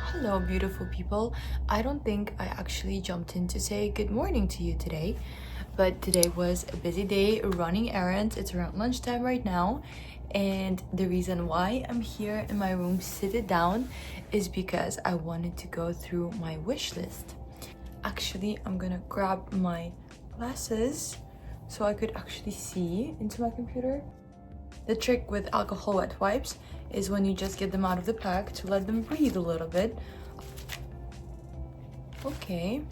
Hello beautiful people. I don't think I actually jumped in to say good morning to you today, but today was a busy day running errands. It's around lunchtime right now, and the reason why I'm here in my room seated down is because I wanted to go through my wish list. Actually, I'm gonna grab my glasses so I could actually see into my computer. The trick with alcohol wet wipes is when you just get them out of the pack to let them breathe a little bit. Okay.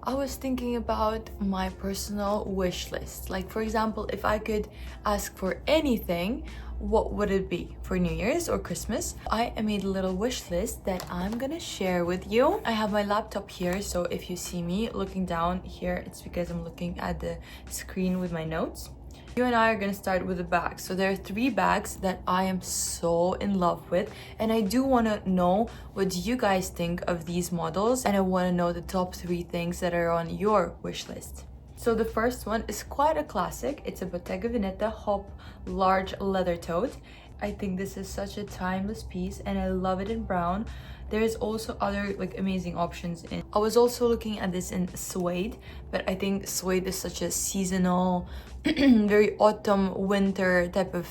I was thinking about my personal wish list. Like, for example, if I could ask for anything, what would it be for New Year's or Christmas? I made a little wish list that I'm gonna share with you. I have my laptop here, so if you see me looking down here, it's because I'm looking at the screen with my notes. You and I are gonna start with the bags. So there are 3 bags that I am so in love with, and I do wanna know what you guys think of these models, and I wanna know the top 3 things that are on your wish list. So the first one is quite a classic. It's a Bottega Veneta Hop large leather tote. I think this is such a timeless piece and I love it in brown. There is also other like amazing options in. I was also looking at this in suede, but I think suede is such a seasonal, very autumn winter type of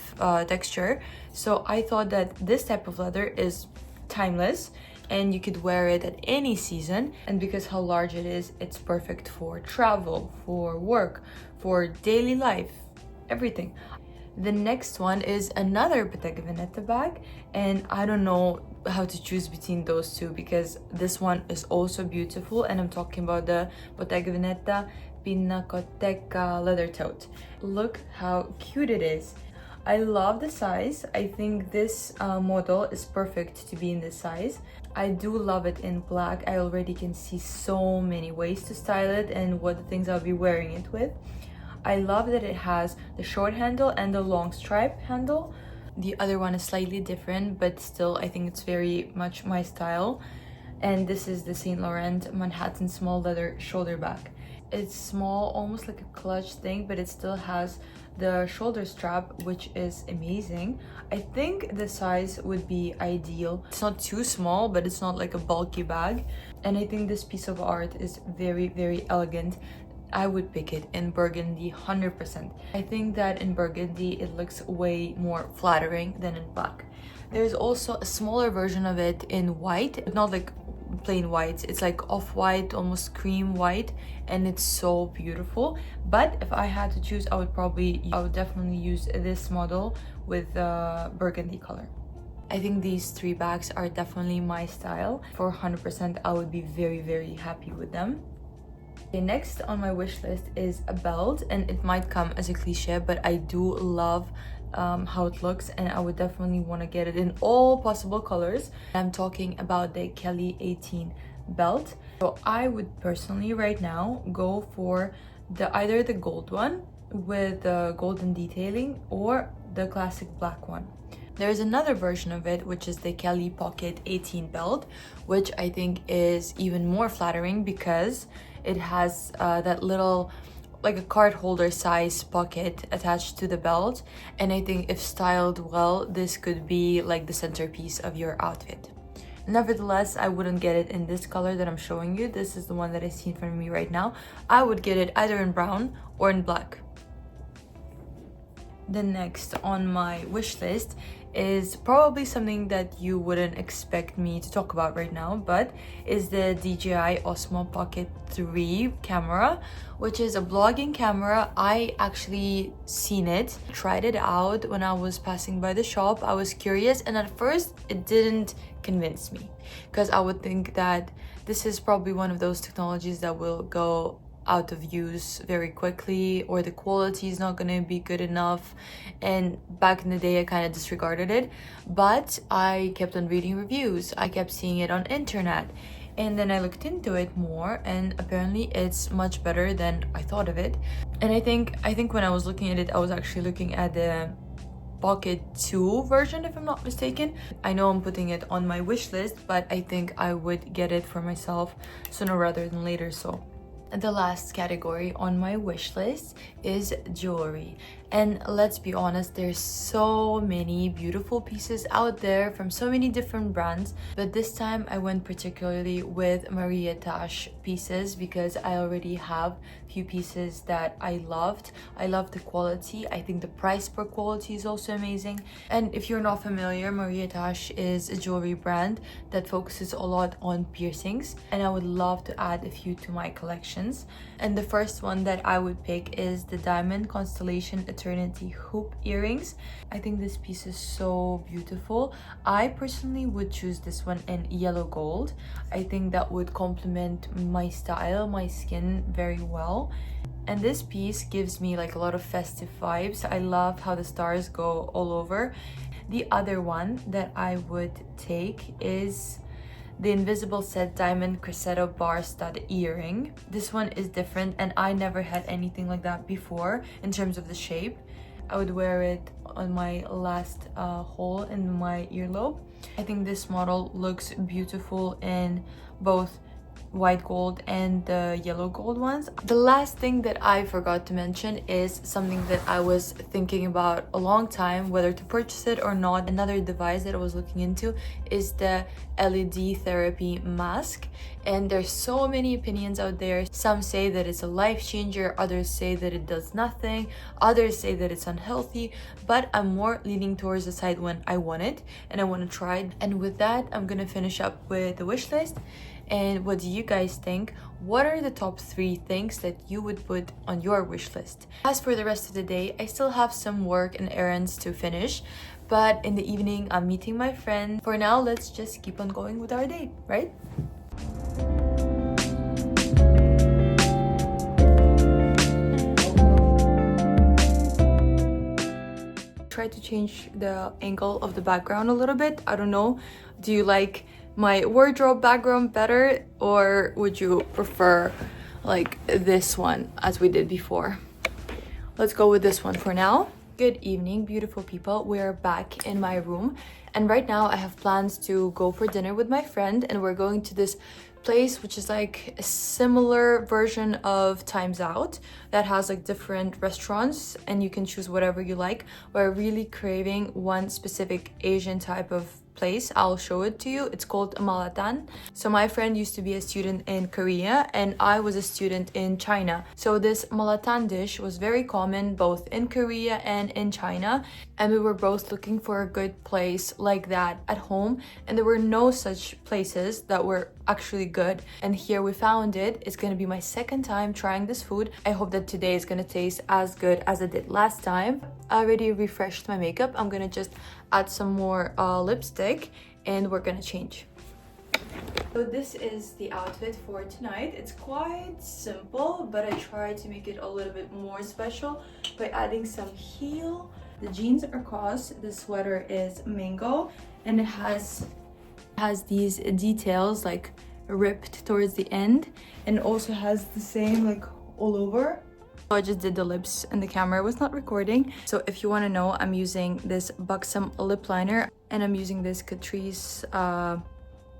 texture. So I thought that this type of leather is timeless and you could wear it at any season, and because how large it is, it's perfect for travel, for work, for daily life, everything. The next one is another Bottega Veneta bag, and I don't know how to choose between those two because this one is also beautiful, and I'm talking about the Bottega Veneta Pinacoteca leather tote. Look how cute it is. I love the size. I think this model is perfect to be in this size. I do love it in black. I already can see so many ways to style it and what the things I'll be wearing it with. I love that it has the short handle and the long stripe handle. The other one is slightly different, but still I think it's very much my style. And this is the Saint Laurent Manhattan small leather shoulder bag. It's small, almost like a clutch thing, but it still has the shoulder strap, which is amazing. I think the size would be ideal. It's not too small, but it's not like a bulky bag. And I think this piece of art is very, very elegant. I would pick it in burgundy 100%. I think that in burgundy it looks way more flattering than in black. There's also a smaller version of it in white, but not like plain white. It's like off-white, almost cream white, and it's so beautiful. But if I had to choose, I would definitely use this model with burgundy color. I think these 3 bags are definitely my style. For 100%, I would be very, very happy with them. Okay, next on my wish list is a belt, and it might come as a cliche, but I do love how it looks, and I would definitely want to get it in all possible colors. I'm talking about the Kelly 18 belt. So I would personally right now go for either the gold one with the golden detailing or the classic black one. There's another version of it, which is the Kelly Pocket 18 belt, which I think is even more flattering because it has that little like a card holder size pocket attached to the belt, and I think if styled well, this could be like the centerpiece of your outfit. Nevertheless, I wouldn't get it in this color that I'm showing you. This is the one that I see in front of me right now. I would get it either in brown or in black. The next on my wish list is probably something that you wouldn't expect me to talk about right now, but is the DJI Osmo Pocket 3 camera, which is a vlogging camera. I actually seen it, tried it out when I was passing by the shop. I was curious, and at first it didn't convince me because I would think that this is probably one of those technologies that will go out of use very quickly, or the quality is not going to be good enough, and back in the day I kind of disregarded it. But I kept on reading reviews, I kept seeing it on internet, and then I looked into it more, and apparently it's much better than I thought of it. And I think when I was looking at it, I was actually looking at the Pocket 2 version, if I'm not mistaken. I know I'm putting it on my wish list, but I think I would get it for myself sooner rather than later. So the last category on my wish list is jewelry. And let's be honest, there's so many beautiful pieces out there from so many different brands, but this time I went particularly with Maria Tash pieces because I already have few pieces that I loved. I love the quality. I think the price per quality is also amazing. And if you're not familiar, Maria Tash is a jewelry brand that focuses a lot on piercings, and I would love to add a few to my collections. And the first one that I would pick is the Diamond Constellation Eternity Hoop earrings. I think this piece is so beautiful. I personally would choose this one in yellow gold. I think that would complement my style, my skin very well. And this piece gives me like a lot of festive vibes. I love how the stars go all over. The other one that I would take is the Invisible Set Diamond Crescendo Bar Stud earring. This one is different and I never had anything like that before in terms of the shape. I would wear it on my last hole in my earlobe. I think this model looks beautiful in both white gold and the yellow gold ones. The last thing that I forgot to mention is something that I was thinking about a long time, whether to purchase it or not. Another device that I was looking into is the LED therapy mask, and there's so many opinions out there. Some say that it's a life changer, others say that it does nothing, others say that it's unhealthy, but I'm more leaning towards the side when I want it and I want to try it. And with that, I'm gonna finish up with the wish list. And what do you guys think? What are the top 3 things that you would put on your wish list? As for the rest of the day, I still have some work and errands to finish, but in the evening I'm meeting my friend. For now, let's just keep on going with our day, right? Try to change the angle of the background a little bit. I don't know, do you like my wardrobe background better, or would you prefer like this one as we did before? Let's go with this one for now. Good evening, beautiful people. We're back in my room, and right now I have plans to go for dinner with my friend, and we're going to this place which is like a similar version of Times Out that has like different restaurants and you can choose whatever you like. We're really craving one specific Asian type of place. I'll show it to you. It's called Malatan. So my friend used to be a student in Korea and I was a student in China. So this Malatan dish was very common both in Korea and in China, and we were both looking for a good place like that at home, and there were no such places that were actually good, and here we found it. It's gonna be my second time trying this food. I hope that today is gonna taste as good as it did last time. I already refreshed my makeup. I'm gonna just add some more lipstick and we're gonna change. So this is the outfit for tonight. It's quite simple, but I tried to make it a little bit more special by adding some heel. The jeans are COS, the sweater is mango, and it has these details like ripped towards the end, and also has the same like all over. So I just did the lips and the camera was not recording. So if you want to know, I'm using this Buxom lip liner and I'm using this Catrice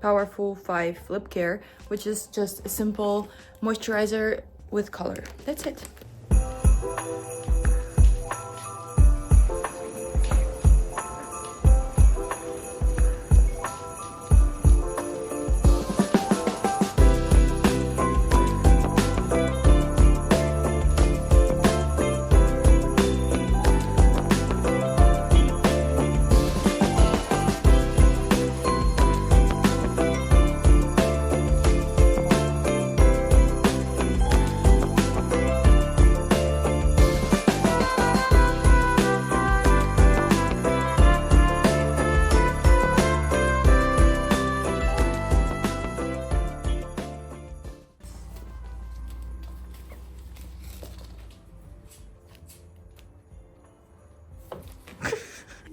Powerful 5 lip care, which is just a simple moisturizer with color. That's it.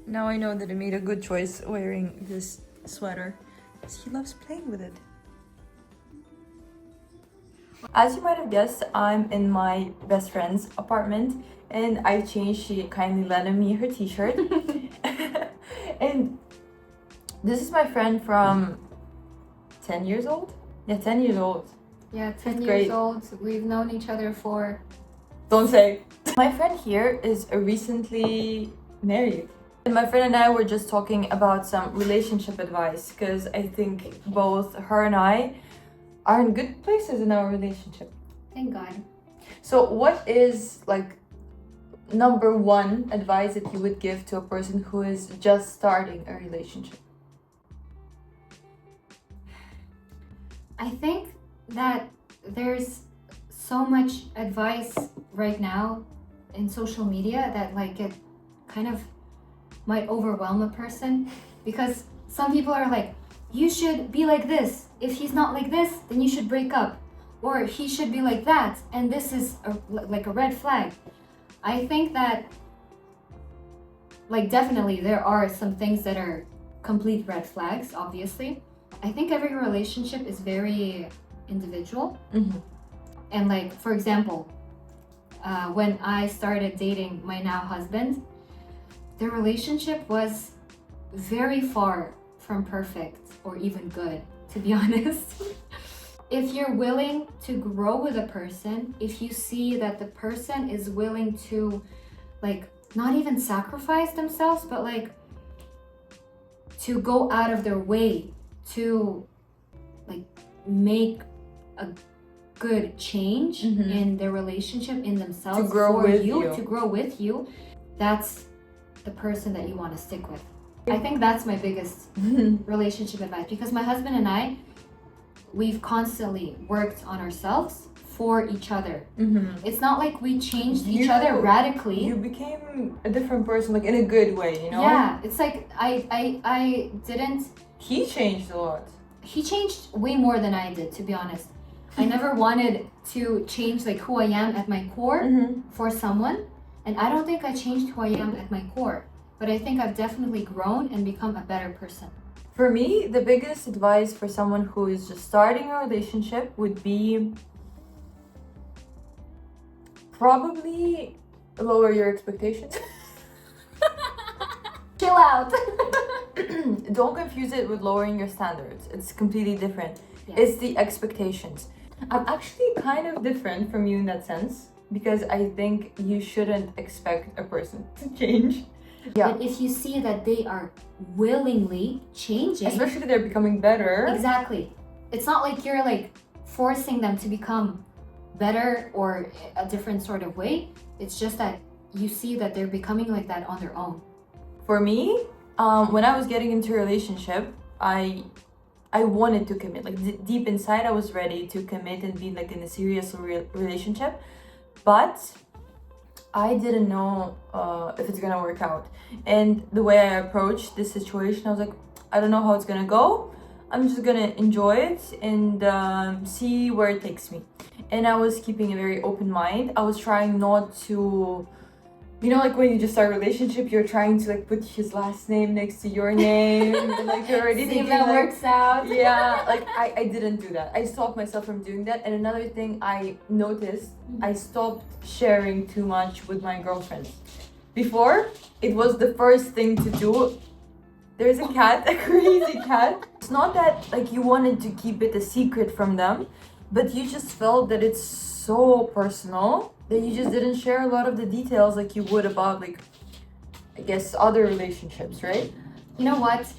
Now I know that I made a good choice wearing this sweater, because he loves playing with it. As you might have guessed, I'm in my best friend's apartment and I changed. She kindly lent me her t-shirt. And this is my friend from 10 years old? Yeah, 10 years old. Yeah, 10 It's years great. old. We've known each other for... Don't say. My friend here is recently married. And my friend and I were just talking about some relationship advice because I think both her and I are in good places in our relationship. Thank God. So what is like number one advice that you would give to a person who is just starting a relationship? I think that there's so much advice right now in social media that like it kind of might overwhelm a person, because some people are like, you should be like this. If he's not like this, then you should break up. Or he should be like that, and this is like a red flag. I think that like definitely there are some things that are complete red flags, obviously. I think every relationship is very individual. Mm-hmm. And like, for example, when I started dating my now husband, the relationship was very far from perfect or even good, to be honest. If you're willing to grow with a person, if you see that the person is willing to like not even sacrifice themselves, but like to go out of their way to like make a good change in their relationship, in themselves, to grow for with you, you, to grow with you, that's the person that you want to stick with. I think that's my biggest relationship advice, because my husband and I, we've constantly worked on ourselves for each other. It's not like we changed each other radically. You became a different person, like in a good way, you know? Yeah, it's like I didn't... He changed a lot. He changed way more than I did, to be honest. I never wanted to change like who I am at my core for someone. And I don't think I changed who I am at my core. But I think I've definitely grown and become a better person. For me, the biggest advice for someone who is just starting a relationship would be probably lower your expectations. Chill out. Don't confuse it with lowering your standards. It's completely different. Yes. It's the expectations. I'm actually kind of different from you in that sense, because I think you shouldn't expect a person to change. Yeah. But if you see that they are willingly changing, especially they're becoming better. Exactly. It's not like you're like forcing them to become better or a different sort of way. It's just that you see that they're becoming like that on their own. For me, when I was getting into a relationship, I wanted to commit. Like deep inside, I was ready to commit and be like in a serious relationship, but I didn't know if it's gonna work out. And the way I approached this situation, I was like, I don't know how it's gonna go. I'm just gonna enjoy it and see where it takes me. And I was keeping a very open mind. I was trying not to, you know, like when you just start a relationship, you're trying to like put his last name next to your name, and like you're already See thinking if that like, works out. Yeah, like I didn't do that. I stopped myself from doing that. And another thing I noticed, I stopped sharing too much with my girlfriends. Before, it was the first thing to do. There's a cat, a crazy cat. It's not that like you wanted to keep it a secret from them, but you just felt that it's so personal that you just didn't share a lot of the details like you would about like, I guess, other relationships, right? You know what?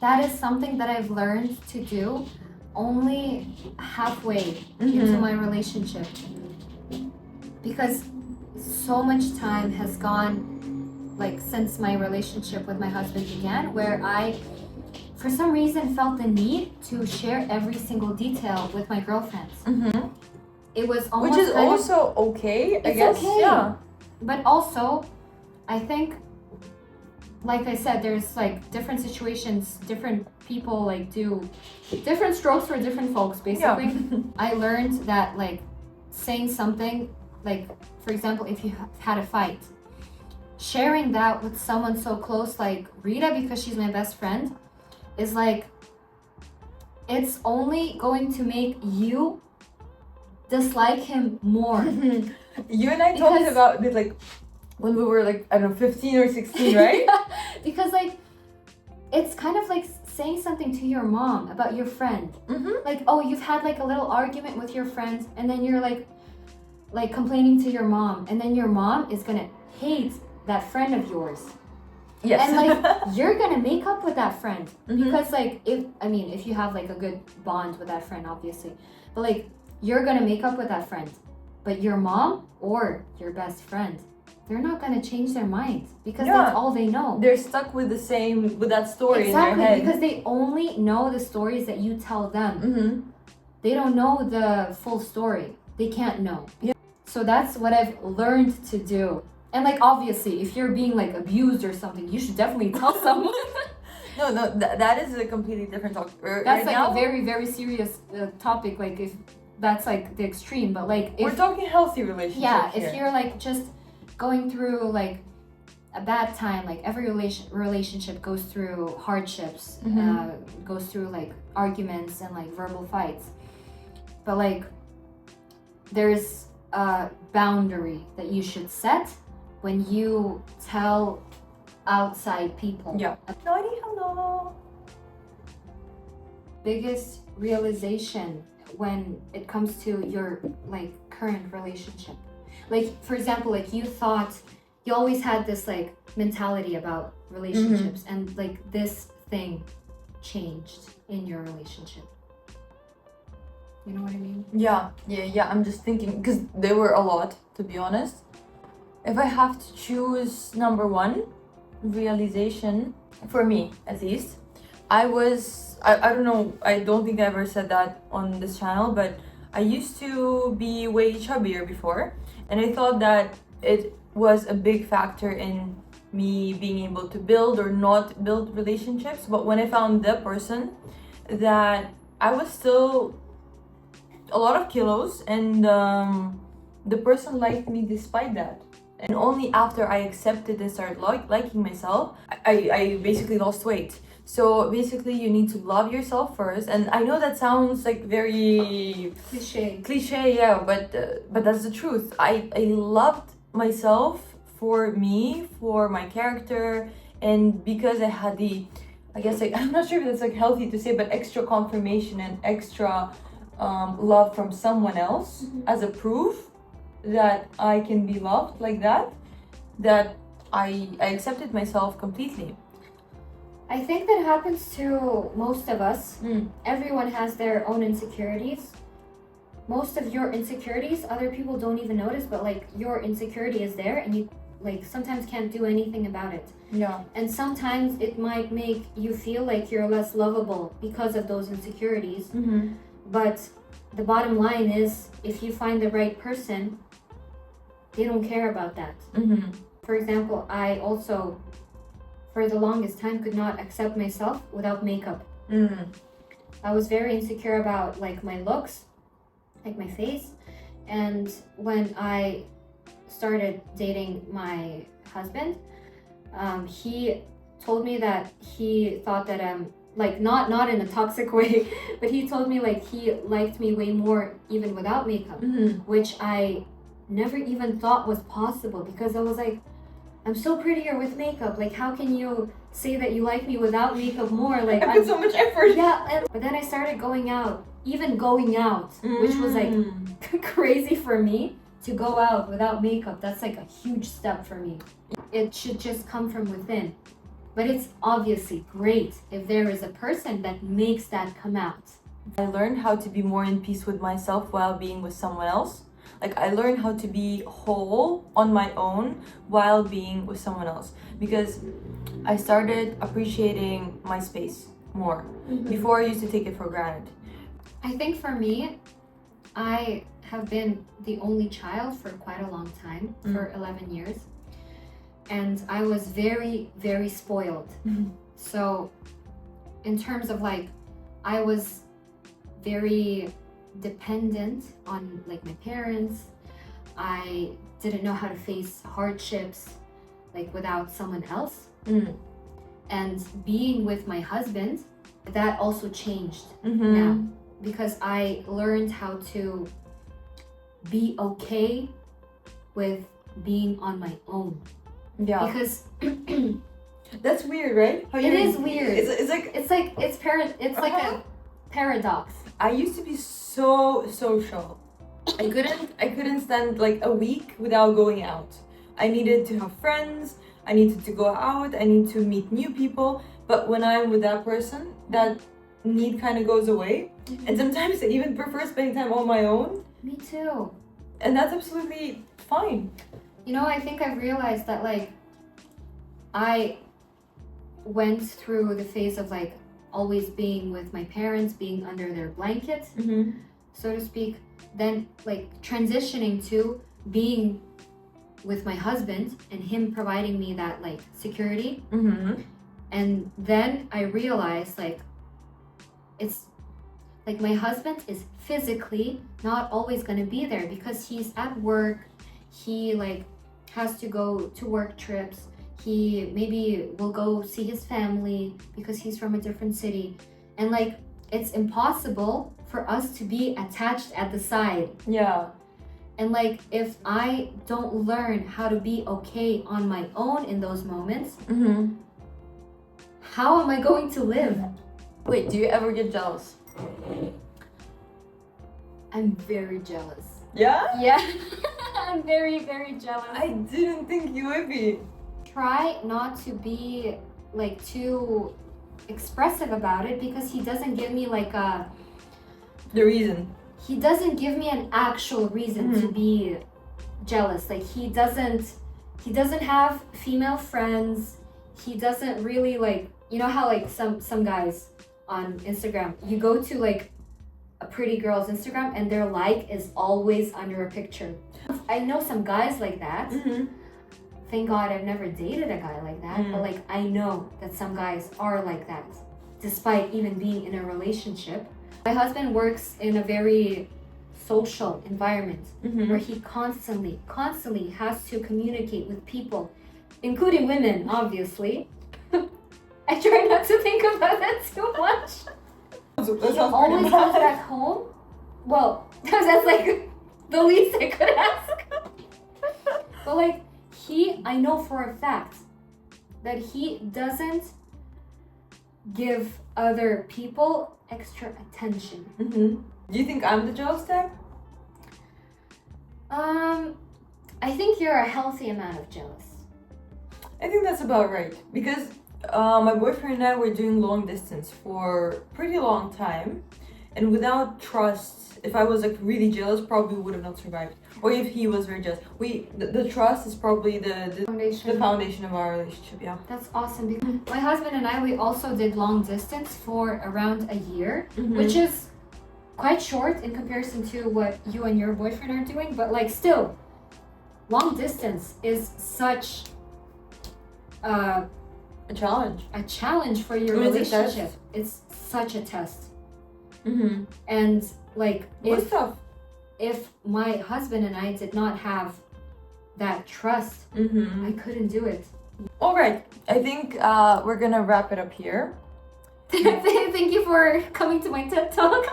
That is something that I've learned to do only halfway into my relationship. Because so much time has gone like since my relationship with my husband began, where I, for some reason, felt the need to share every single detail with my girlfriends. It was almost, which is also okay, I guess. Okay. Yeah. But also, I think, like I said, there's like different situations, different people like do different strokes for different folks, basically. Yeah. I learned that like saying something, like for example, if you had a fight, sharing that with someone so close like Rita, because she's my best friend, is like, it's only going to make you dislike him more. You and I talked about it like when we were like, I don't know, 15 or 16, right? Because like it's kind of like saying something to your mom about your friend. Like, oh, you've had like a little argument with your friend, and then you're like complaining to your mom, and then your mom is gonna hate that friend of yours. Yes. And like you're gonna make up with that friend because like if you have like a good bond with that friend, obviously, but like you're gonna make up with that friend, but your mom or your best friend, they're not gonna change their mind because that's all they know. They're stuck with that story in their head. Because they only know the stories that you tell them. They don't know the full story. They can't know. So that's what I've learned to do. And like obviously, if you're being like abused or something, you should definitely tell someone. No, that is a completely different topic. That's like a very, very serious topic. Like if that's like the extreme, but like if we're talking healthy relationships. Yeah, here. if you're like just going through like a bad time, like every relationship goes through hardships, goes through like arguments and like verbal fights, but like there's a boundary that you should set when you tell outside people. Yeah. Hello. Biggest realization when it comes to your like current relationship. Like for example, like you thought you always had this like mentality about relationships and like this thing changed in your relationship. You know what I mean? Yeah. I'm just thinking because there were a lot, to be honest. If I have to choose number one realization, for me at least, I don't know, I don't think I ever said that on this channel, but I used to be way chubbier before, and I thought that it was a big factor in me being able to build or not build relationships. But when I found the person, that I was still a lot of kilos, and the person liked me despite that. And only after I accepted and started liking myself, I basically lost weight. So basically you need to love yourself first. And I know that sounds like very cliche, yeah, but that's the truth. I loved myself for me, for my character, and because I had I guess like, I'm not sure if that's like healthy to say, but extra confirmation and extra love from someone else as a proof that I can be loved like that I accepted myself completely. I think that happens to most of us. Everyone has their own insecurities. Most of your insecurities other people don't even notice, but like your insecurity is there and you like sometimes can't do anything about it. Yeah. And sometimes it might make you feel like you're less lovable because of those insecurities. But the bottom line is, if you find the right person, they don't care about that. For example, I also, for the longest time, could not accept myself without makeup. I was very insecure about like my looks, like my face. And when I started dating my husband, he told me that he thought that like not in a toxic way, but he told me like he liked me way more even without makeup, which I never even thought was possible, because I was like, I'm so prettier with makeup. Like, how can you say that you like me without makeup more? Like, I put so much effort. Yeah, but then I started going out, which was like crazy for me to go out without makeup. That's like a huge step for me. It should just come from within. But it's obviously great if there is a person that makes that come out. I learned how to be more in peace with myself while being with someone else. Like, I learned how to be whole on my own while being with someone else, because I started appreciating my space more. Before, I used to take it for granted. I think for me, I have been the only child for quite a long time, for 11 years. And I was very, very spoiled. So in terms of like, I was very dependent on like my parents. I didn't know how to face hardships like without someone else. And being with my husband, that also changed now, because I learned how to be okay with being on my own. Yeah. Because That's weird, right? How It is weird. It's like It's like a paradox. I used to be so social. I couldn't stand like a week without going out. I needed to have friends, I needed to go out, I need to meet new people. But when I'm with that person, that need kind of goes away. And sometimes I even prefer spending time on my own. Me too. And that's absolutely fine. You know, I think I've realized that like I went through the phase of like always being with my parents, being under their blanket, so to speak. Then like transitioning to being with my husband and him providing me that like security. And then I realized like it's like my husband is physically not always going to be there because he's at work. He like has to go to work trips. He maybe will go see his family because he's from a different city. And like it's impossible for us to be attached at the side. Yeah. And like if I don't learn how to be okay on my own in those moments, how am I going to live? Wait, do you ever get jealous? I'm very jealous. Yeah? Yeah. I'm very, very jealous. I didn't think you would be. Try not to be like too expressive about it because he doesn't give me like The reason. he doesn't give me an actual reason to be jealous. Like he doesn't have female friends. He doesn't really like, you know how like some guys on Instagram, you go to like a pretty girl's Instagram and their like is always under a picture. I know some guys like that. Thank God I've never dated a guy like that, but like I know that some guys are like that despite even being in a relationship. My husband works in a very social environment where he constantly has to communicate with people, including women, obviously. I try not to think about that too much. He always comes back home. Well, that's like the least I could ask. But like I know for a fact that he doesn't give other people extra attention. Do you think I'm the jealous type? I think you're a healthy amount of jealous. I think that's about right because my boyfriend and I were doing long distance for a pretty long time, and without trust, if I was like really jealous, probably would have not survived. Or if he was very jealous, the trust is probably the foundation of our relationship. Yeah, that's awesome. Because my husband and I, we also did long distance for around a year, which is quite short in comparison to what you and your boyfriend are doing. But like still, long distance is such a challenge. A challenge for your relationship. It's such a test. And like if my husband and I did not have that trust, I couldn't do it. All right, I think we're gonna wrap it up here. Thank you for coming to my TED Talk.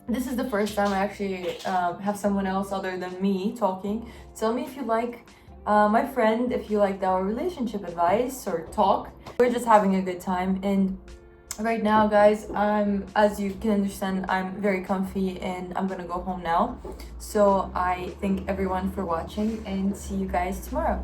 This is the first time I actually have someone else other than me talking. Tell me if you like my friend, if you liked our relationship advice or talk. We're just having a good time, and right now, guys, as you can understand, I'm very comfy and I'm gonna go home now. So I thank everyone for watching and see you guys tomorrow.